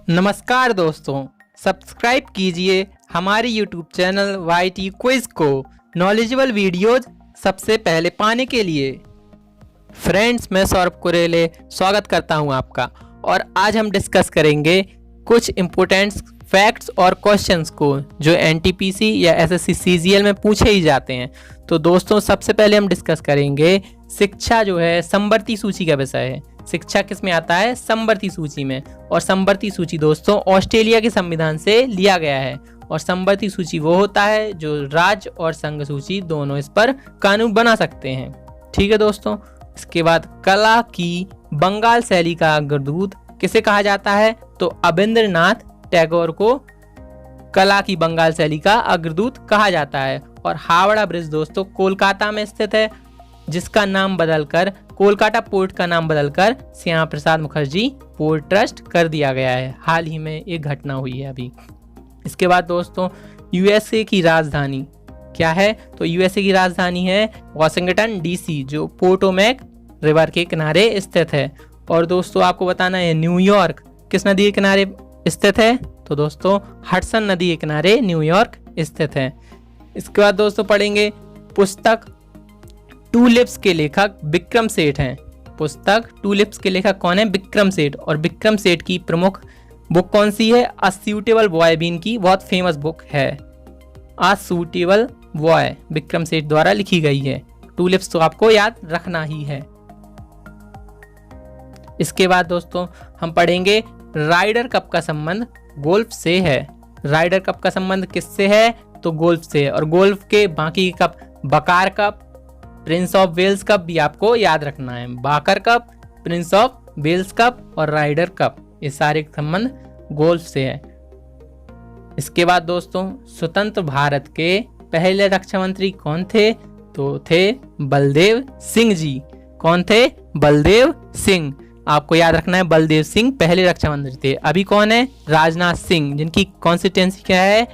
नमस्कार दोस्तों, सब्सक्राइब कीजिए हमारे YouTube चैनल YT क्विज को नॉलेजेबल वीडियोज सबसे पहले पाने के लिए। फ्रेंड्स, मैं सौरभ कुरेले स्वागत करता हूं आपका और आज हम डिस्कस करेंगे कुछ इम्पोर्टेंट फैक्ट्स और क्वेश्चंस को जो NTPC या SSC CGL में पूछे ही जाते हैं। तो दोस्तों, सबसे पहले हम डिस्कस करेंगे शिक्षा जो है समवर्ती सूची का विषय है। शिक्षा किस में आता है? समवर्ती सूची में। और समवर्ती सूची दोस्तों ऑस्ट्रेलिया के संविधान से लिया गया है और समवर्ती सूची वो होता है जो राज्य और संघ सूची दोनों इस पर कानून बना सकते हैं। ठीक है दोस्तों। इसके बाद कला की बंगाल शैली का अग्रदूत किसे कहा जाता है? तो अबेंद्रनाथ टैगोर को कला की बंगाल शैली का अग्रदूत कहा जाता है। और हावड़ा ब्रिज दोस्तों कोलकाता में स्थित है, जिसका नाम बदलकर कोलकाता पोर्ट का नाम बदलकर श्यामा प्रसाद मुखर्जी पोर्ट ट्रस्ट कर दिया गया है। हाल ही में एक घटना हुई है अभी। इसके बाद दोस्तों USA की राजधानी क्या है? तो USA की राजधानी है वाशिंगटन DC, जो पोटोमैक रिवर के किनारे स्थित है। और दोस्तों आपको बताना है न्यूयॉर्क किस नदी के किनारे स्थित है? तो दोस्तों हडसन नदी के किनारे न्यूयॉर्क स्थित है। इसके बाद दोस्तों पढ़ेंगे पुस्तक टूलिप्स के लेखक विक्रम सेठ हैं। पुस्तक टूलिप्स के लेखक कौन है? विक्रम सेठ। और विक्रम सेठ की प्रमुख बुक कौन सी है? अ सूटेबल बॉय भी इनकी बहुत फेमस बुक है। A suitable boy Vikram Seth द्वारा लिखी गई है। टूलिप्स तो आपको याद रखना ही है। इसके बाद दोस्तों हम पढ़ेंगे राइडर कप का संबंध गोल्फ से है। राइडर कप का संबंध किससे है? तो गोल्फ से है। और गोल्फ के बाकी कप बकार cup, prince of Wales cup भी आपको याद रखना है। बाकर cup, prince of Wales cup और राइडर कप, ये सारे संबंध गोल्फ से है। इसके बाद दोस्तों स्वतंत्र भारत के पहले रक्षा मंत्री कौन थे? तो थे बलदेव सिंह जी। कौन थे? बलदेव सिंह। आपको याद रखना है बलदेव सिंह पहले रक्षा मंत्री थे। अभी कौन है? राजनाथ सिंह, जिनकी कॉन्स्टिट्यूएंसी क्या है?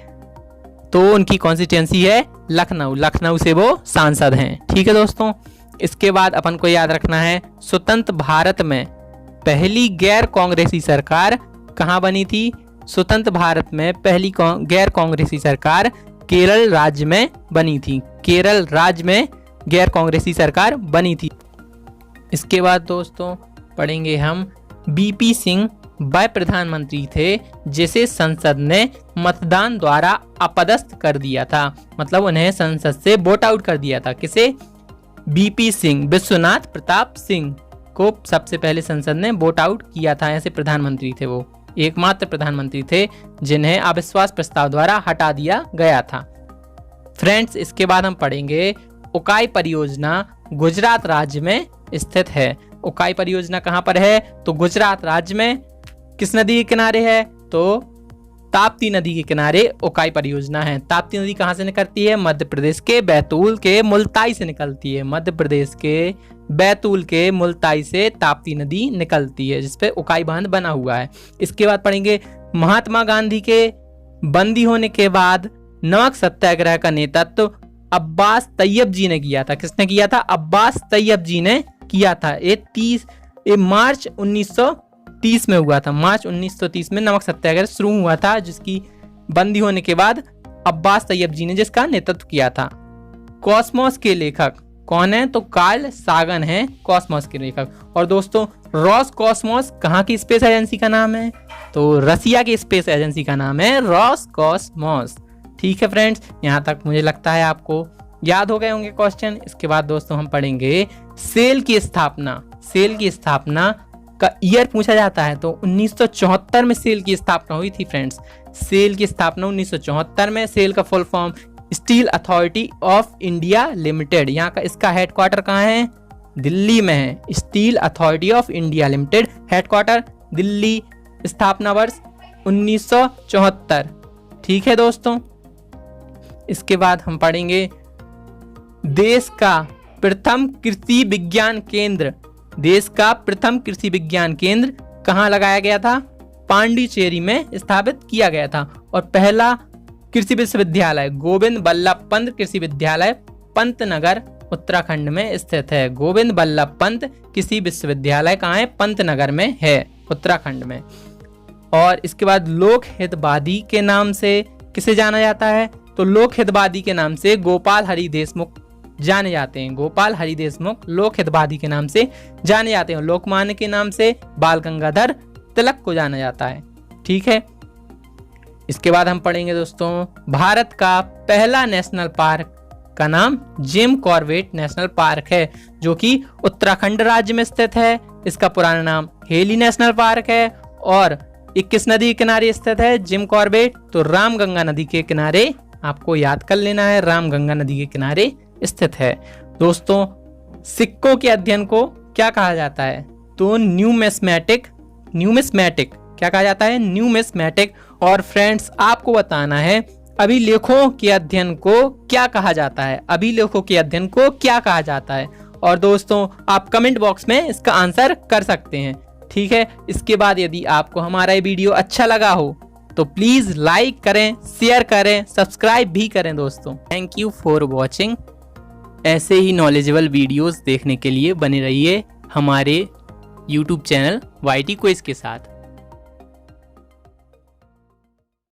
तो उनकी कॉन्स्टिट्यूएंसी है लखनऊ। लखनऊ से वो सांसद हैं। ठीक है दोस्तों। इसके बाद अपन को याद रखना है स्वतंत्र भारत में पहली गैर कांग्रेसी सरकार कहाँ बनी थी? स्वतंत्र भारत में पहली गैर कांग्रेसी सरकार केरल राज्य में बनी थी। केरल राज्य में गैर कांग्रेसी सरकार बनी थी। इसके बाद दोस्तों पढ़ेंगे हम BP सिंह वह प्रधानमंत्री थे जिसे संसद ने मतदान द्वारा अपदस्थ कर दिया था। मतलब उन्हें संसद से वोट आउट कर दिया था। किसे? BP सिंह, विश्वनाथ प्रताप सिंह को सबसे पहले संसद ने वोट आउट किया था। ऐसे प्रधानमंत्री थे वो, एकमात्र प्रधानमंत्री थे जिन्हें अविश्वास प्रस्ताव द्वारा हटा दिया गया था। फ्रेंड्स, इसके बाद हम पढ़ेंगे उकाई परियोजना गुजरात राज्य में स्थित है। उकाई परियोजना कहाँ पर है? तो गुजरात राज्य में। किस नदी के किनारे है? तो ताप्ती नदी के किनारे उकाई परियोजना है। ताप्ती नदी कहाँ से निकलती है? मध्य प्रदेश के बैतूल के मुल्ताई से निकलती है। मध्य प्रदेश के बैतूल के मुल्ताई से ताप्ती नदी निकलती है, जिसपे उकाई बांध बना हुआ है। इसके बाद पढ़ेंगे महात्मा गांधी के बंदी होने के बाद नमक सत्याग्रह का नेतृत्व अब्बास तैयब जी ने किया था। किसने किया था? अब्बास तैयब जी ने किया था। ये मार्च 1930 में हुआ था। मार्च 1930 में नमक सत्याग्रह शुरू हुआ था, जिसकी बंदी होने के बाद अब्बास तैयब जी ने जिसका नेतृत्व किया था। कॉस्मोस के लेखक कौन है? तो कार्ल सागन है कॉस्मोस के लेखक। और दोस्तों रॉस कॉस्मोस कहाँ की स्पेस एजेंसी का नाम है? तो रसिया की स्पेस एजेंसी का नाम है रॉस कॉस्मोस। ठीक है फ्रेंड्स, यहाँ तक मुझे लगता है आपको याद हो गए होंगे क्वेश्चन। इसके बाद दोस्तों हम पढ़ेंगे सेल की स्थापना। सेल की स्थापना का ईयर पूछा जाता है तो 1974 में सेल की स्थापना हुई थी फ्रेंड्स। सेल की स्थापना 1974 में। सेल का full form steel authority of India limited. यहाँ का इसका हेडक्वार्टर कहाँ है? दिल्ली में है। Steel authority of India limited, headquarter Delhi, स्थापना वर्ष 1974। ठीक है दोस्तों। इसके बाद हम पढ़ेंगे देश का प्रथम कृषि विज्ञान केंद्र। देश का प्रथम कृषि विज्ञान केंद्र कहाँ लगाया गया था? पांडिचेरी में स्थापित किया गया था। और पहला कृषि विश्वविद्यालय गोविंद बल्लभ पंत कृषि विद्यालय पंतनगर उत्तराखंड में स्थित है। गोविंद बल्लभ पंत कृषि विश्वविद्यालय कहाँ है? पंतनगर में है, उत्तराखंड में। और इसके बाद लोक हितवादी के नाम से किसे जाना जाता है? तो लोक हितवादी के नाम से गोपाल हरि देशमुख जाने जाते हैं। गोपाल हरि देशमुख लोक हितवादी के नाम से जाने जाते हैं। लोकमान्य के नाम से बाल गंगाधर तिलक को जाना जाता है। ठीक है, इसके बाद हम पढ़ेंगे दोस्तों भारत का पहला नेशनल पार्क का नाम जिम कॉर्बेट नेशनल पार्क है, जो कि उत्तराखंड राज्य में स्थित है। इसका पुराना नाम हेली नेशनल पार्क है और 21 नदी के किनारे स्थित है जिम कॉर्बेट। तो रामगंगा नदी के किनारे आपको याद कर लेना है, रामगंगा नदी के किनारे स्थित है। दोस्तों सिक्कों के अध्ययन को क्या कहा जाता है? तो न्यूमिस्मेटिक क्या कहा जाता है? न्यूमिस्मेटिक। और फ्रेंड्स आपको बताना है अभिलेखों के अध्ययन को क्या कहा जाता है? अभिलेखों के अध्ययन को क्या कहा जाता है? और दोस्तों आप कमेंट बॉक्स में इसका आंसर कर सकते हैं। ठीक है, इसके बाद यदि आपको हमारा ये वीडियो अच्छा लगा हो तो प्लीज लाइक करें, शेयर करें, सब्सक्राइब भी करें दोस्तों। Thank you for watching. ऐसे ही नॉलेजेबल वीडियोस देखने के लिए बने रहिए हमारे YouTube चैनल YT क्विज के साथ।